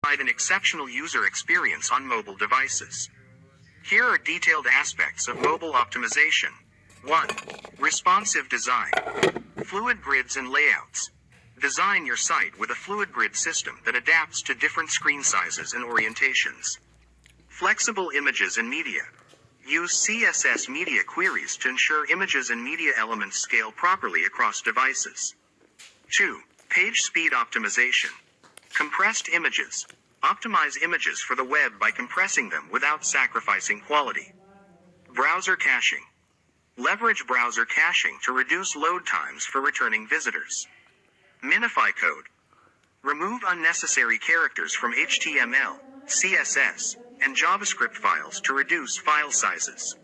provide an exceptional user experience on mobile devices. Here are detailed aspects of mobile optimization. 1. Responsive design. Fluid grids and layouts. Design your site with a fluid grid system that adapts to different screen sizes and orientations. Flexible images and media. Use CSS media queries to ensure images and media elements scale properly across devices. 2. Page speed optimization. Compressed images. Optimize images for the web by compressing them without sacrificing quality. Browser caching. Leverage browser caching to reduce load times for returning visitors. Minify code. Remove unnecessary characters from HTML, CSS, and JavaScript files to reduce file sizes.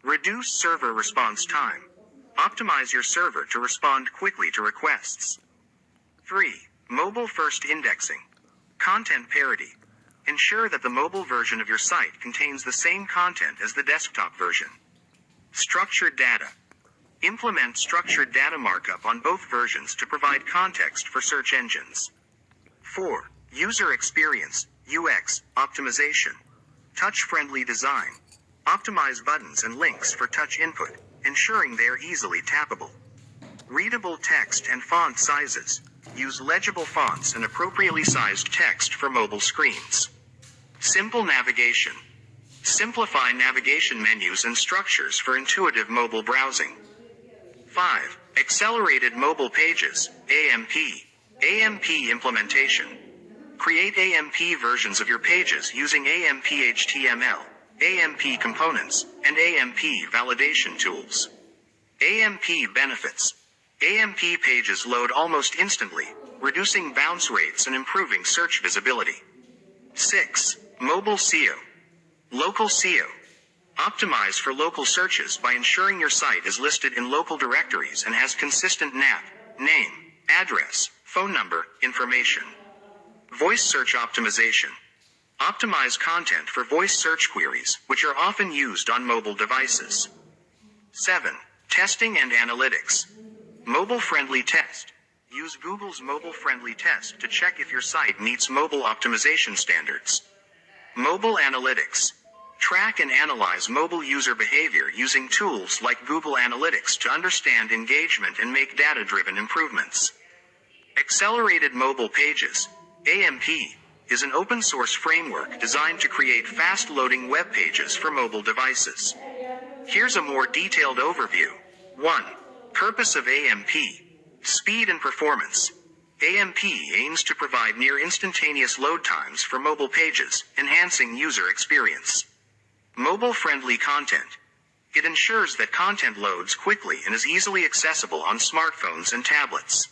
Reduce server response time. Optimize your server to respond quickly to requests. 3. Mobile-first indexing. Content parity. Ensure that the mobile version of your site contains the same content as the desktop version. Structured data. Implement structured data markup on both versions to provide context for search engines. 4. User experience, UX, optimization. Touch-friendly design. Optimize buttons and links for touch input, ensuring they are easily tappable. Readable text and font sizes. Use legible fonts and appropriately sized text for mobile screens. Simple navigation. Simplify navigation menus and structures for intuitive mobile browsing. 5. Accelerated mobile pages, AMP. AMP implementation. Create AMP versions of your pages using AMP HTML, AMP components, and AMP validation tools. AMP benefits. AMP pages load almost instantly, reducing bounce rates and improving search visibility. 6. Mobile SEO. Local SEO. Optimize for local searches by ensuring your site is listed in local directories and has consistent NAP, name, address, phone number, information. Voice search optimization. Optimize content for voice search queries, which are often used on mobile devices. 7. Testing and analytics. Mobile-friendly test. Use Google's mobile-friendly test to check if your site meets mobile optimization standards. Mobile analytics. Track and analyze mobile user behavior using tools like Google Analytics to understand engagement and make data-driven improvements. Accelerated Mobile Pages, AMP, is an open-source framework designed to create fast-loading web pages for mobile devices. Here's a more detailed overview. 1. Purpose of AMP. Speed and performance. AMP aims to provide near instantaneous load times for mobile pages, enhancing user experience. Mobile-friendly content. It ensures that content loads quickly and is easily accessible on smartphones and tablets.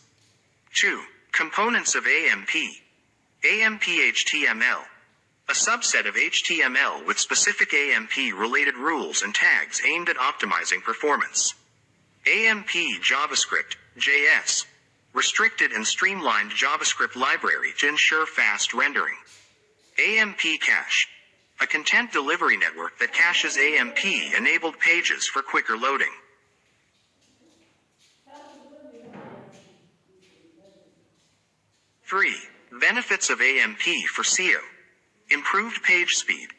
2. Components of AMP. AMP HTML. A subset of HTML with specific AMP-related rules and tags aimed at optimizing performance. AMP JavaScript, JS. Restricted and streamlined JavaScript library to ensure fast rendering. AMP Cache. A content delivery network that caches AMP-enabled pages for quicker loading. 3. Benefits of AMP for SEO. Improved page speed.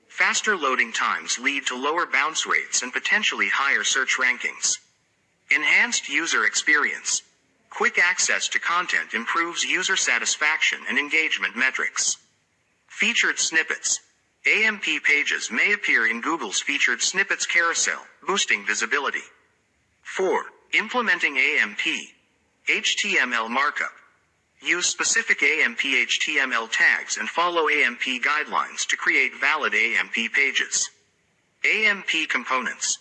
Faster loading times lead to lower bounce rates and potentially higher search rankings. Enhanced user experience. Quick access to content improves user satisfaction and engagement metrics. Featured snippets. AMP pages may appear in Google's Featured Snippets carousel, boosting visibility. 4. Implementing AMP. HTML markup. Use specific AMP HTML tags and follow AMP guidelines to create valid AMP pages. AMP components.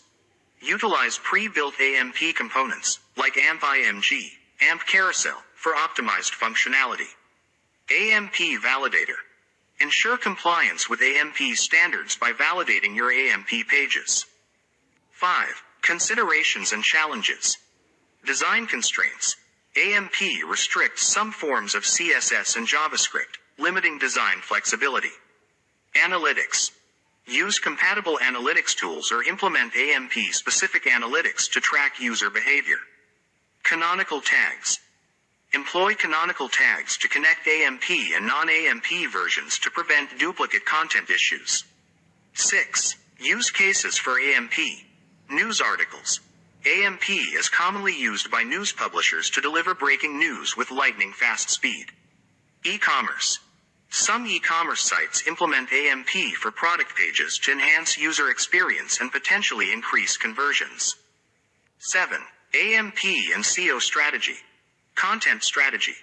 Utilize pre-built AMP components, like AMP-IMG, AMP Carousel, for optimized functionality. AMP Validator. Ensure compliance with AMP standards by validating your AMP pages. 5. Considerations and challenges. Design constraints. AMP restricts some forms of CSS and JavaScript, limiting design flexibility. Analytics. Use compatible analytics tools or implement AMP-specific analytics to track user behavior. Canonical tags. Employ canonical tags to connect AMP and non-AMP versions to prevent duplicate content issues. 6. Use cases for AMP. News articles. AMP is commonly used by news publishers to deliver breaking news with lightning-fast speed. E-commerce. Some e-commerce sites implement AMP for product pages to enhance user experience and potentially increase conversions. 7. AMP and SEO strategy. Content strategy.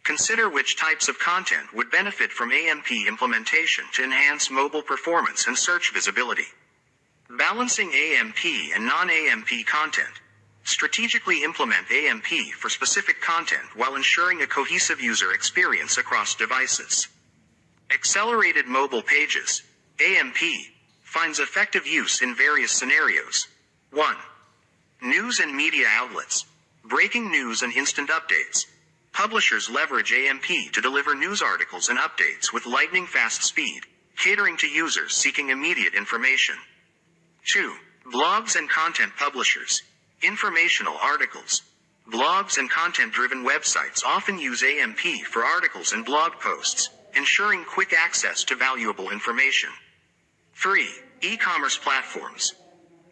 Consider which types of content would benefit from AMP implementation to enhance mobile performance and search visibility. Balancing AMP and non-AMP content. Strategically implement AMP for specific content while ensuring a cohesive user experience across devices. Accelerated mobile pages. AMP finds effective use in various scenarios. 1. News and media outlets. Breaking news and instant updates. Publishers leverage AMP to deliver news articles and updates with lightning-fast speed, catering to users seeking immediate information. 2. Blogs and content publishers. Informational articles. Blogs and content-driven websites often use AMP for articles and blog posts, ensuring quick access to valuable information. 3. E-commerce platforms.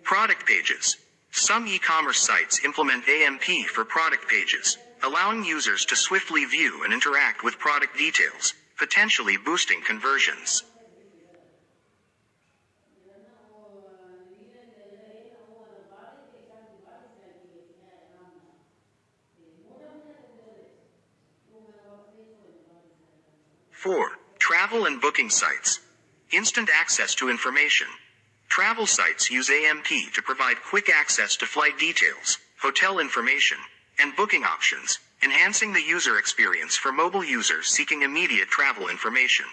Product pages. Some e-commerce sites implement AMP for product pages, allowing users to swiftly view and interact with product details, potentially boosting conversions. Four. Travel and booking sites. Instant access to information. Travel sites use AMP to provide quick access to flight details, hotel information, and booking options, enhancing the user experience for mobile users seeking immediate travel information.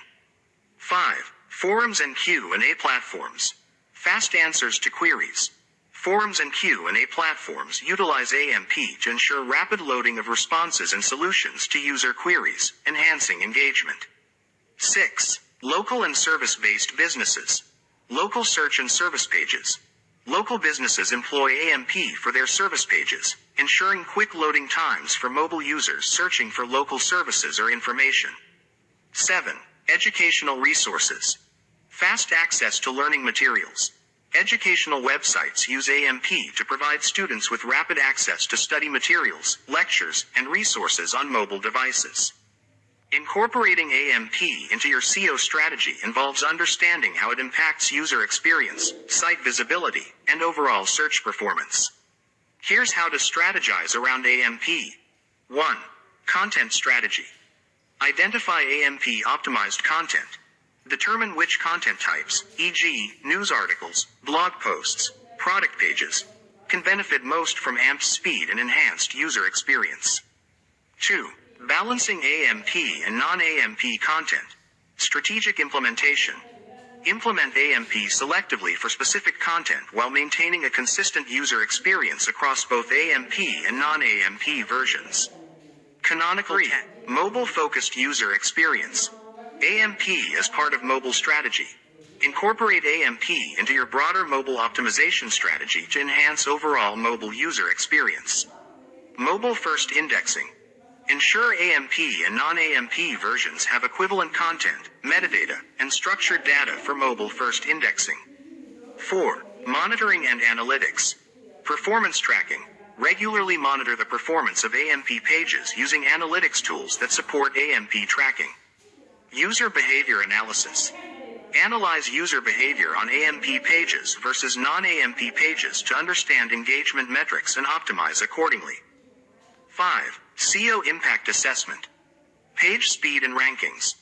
5. Forums and Q&A platforms. Fast answers to queries. Forums and Q&A platforms utilize AMP to ensure rapid loading of responses and solutions to user queries, enhancing engagement. 6. Local and service-based businesses. Local search and service pages. Local businesses employ AMP for their service pages, ensuring quick loading times for mobile users searching for local services or information. 7. Educational resources. Fast access to learning materials. Educational websites use AMP to provide students with rapid access to study materials, lectures, and resources on mobile devices. Incorporating AMP into your SEO strategy involves understanding how it impacts user experience, site visibility, and overall search performance. Here's how to strategize around AMP. 1. Content strategy. Identify AMP optimized content. Determine which content types, e.g., news articles, blog posts, product pages, can benefit most from AMP's speed and enhanced user experience. 2. Balancing AMP and non-AMP content. Strategic implementation. Implement AMP selectively for specific content while maintaining a consistent user experience across both AMP and non-AMP versions. Canonical 10. Mobile-focused user experience. AMP as part of mobile strategy. Incorporate AMP into your broader mobile optimization strategy to enhance overall mobile user experience. Mobile-first indexing. Ensure AMP and non-AMP versions have equivalent content, metadata, and structured data for mobile-first indexing. 4. Monitoring and analytics. Performance tracking. Regularly monitor the performance of AMP pages using analytics tools that support AMP tracking. User behavior analysis. Analyze user behavior on AMP pages versus non-AMP pages to understand engagement metrics and optimize accordingly. 5. SEO impact assessment. Page speed and rankings.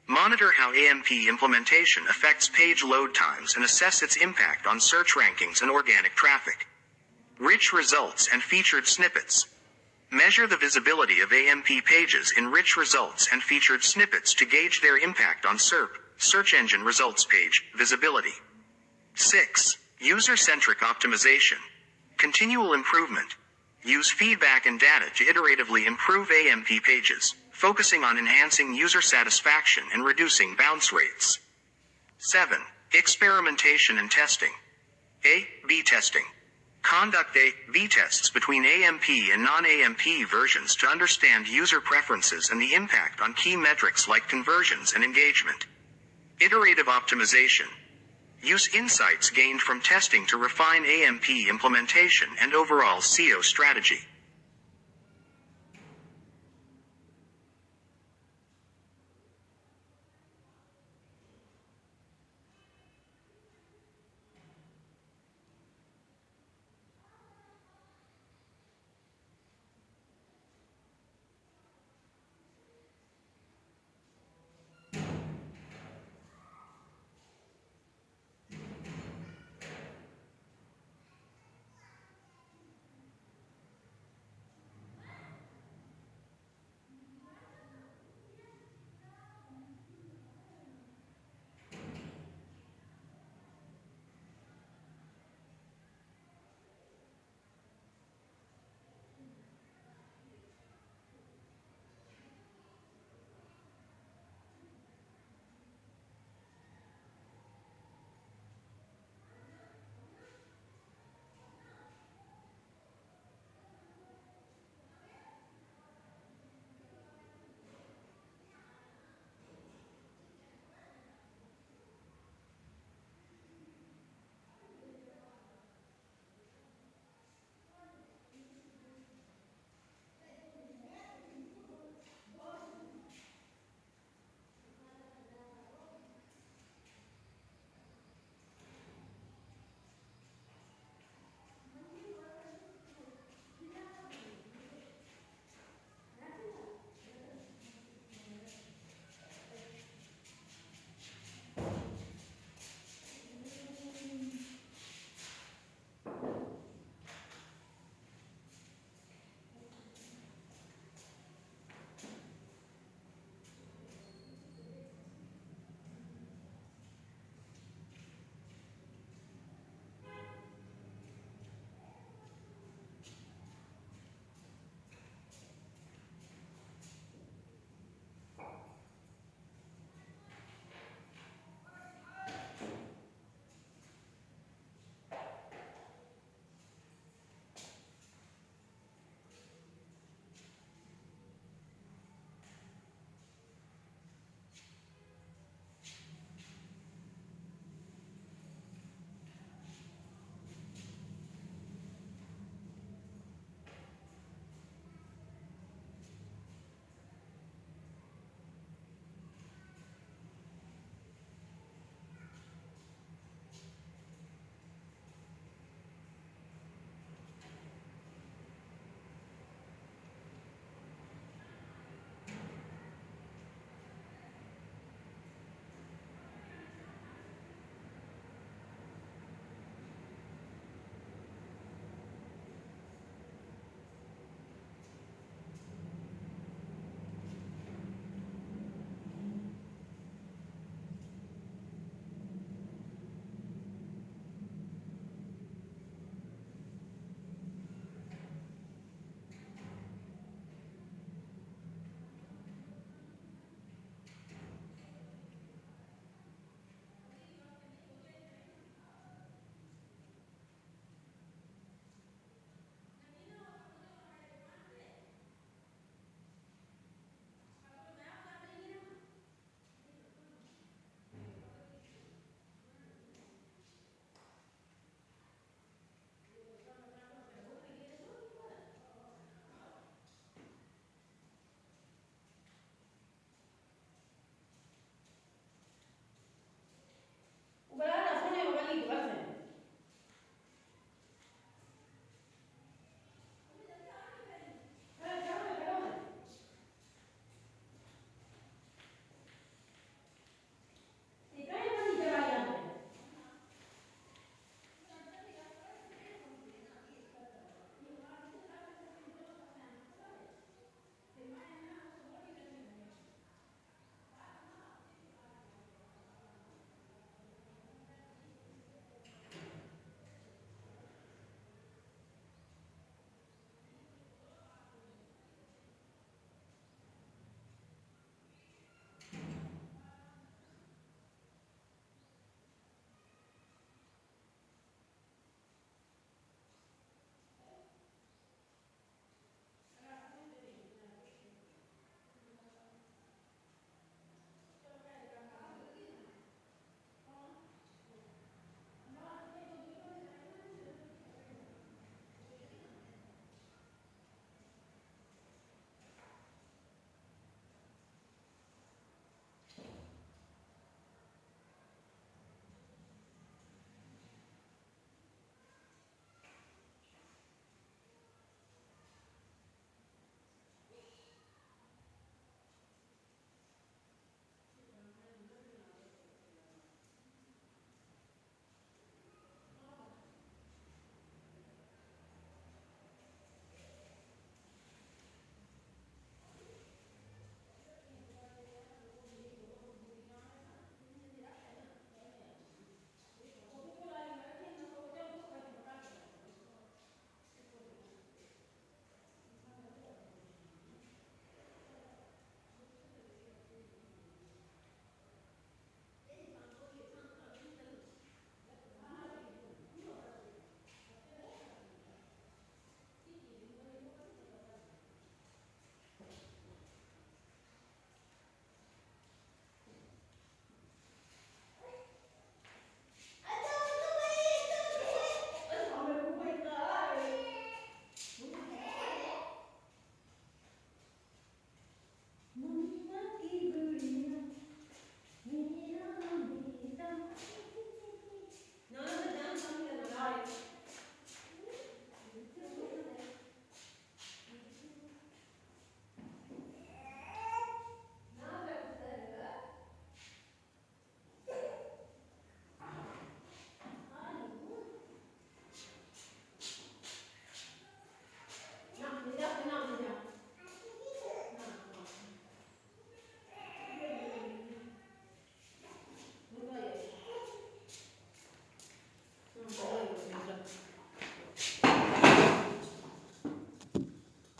Monitor how AMP implementation affects page load times and assess its impact on search rankings and organic traffic. Rich results and featured snippets. Measure the visibility of AMP pages in rich results and featured snippets to gauge their impact on SERP, search engine results page, visibility. 6. User-centric optimization. Continual improvement. Use feedback and data to iteratively improve AMP pages, focusing on enhancing user satisfaction and reducing bounce rates. 7. Experimentation and testing. A/B testing. Conduct A/B tests between AMP and non-AMP versions to understand user preferences and the impact on key metrics like conversions and engagement. Iterative optimization. Use insights gained from testing to refine AMP implementation and overall SEO strategy.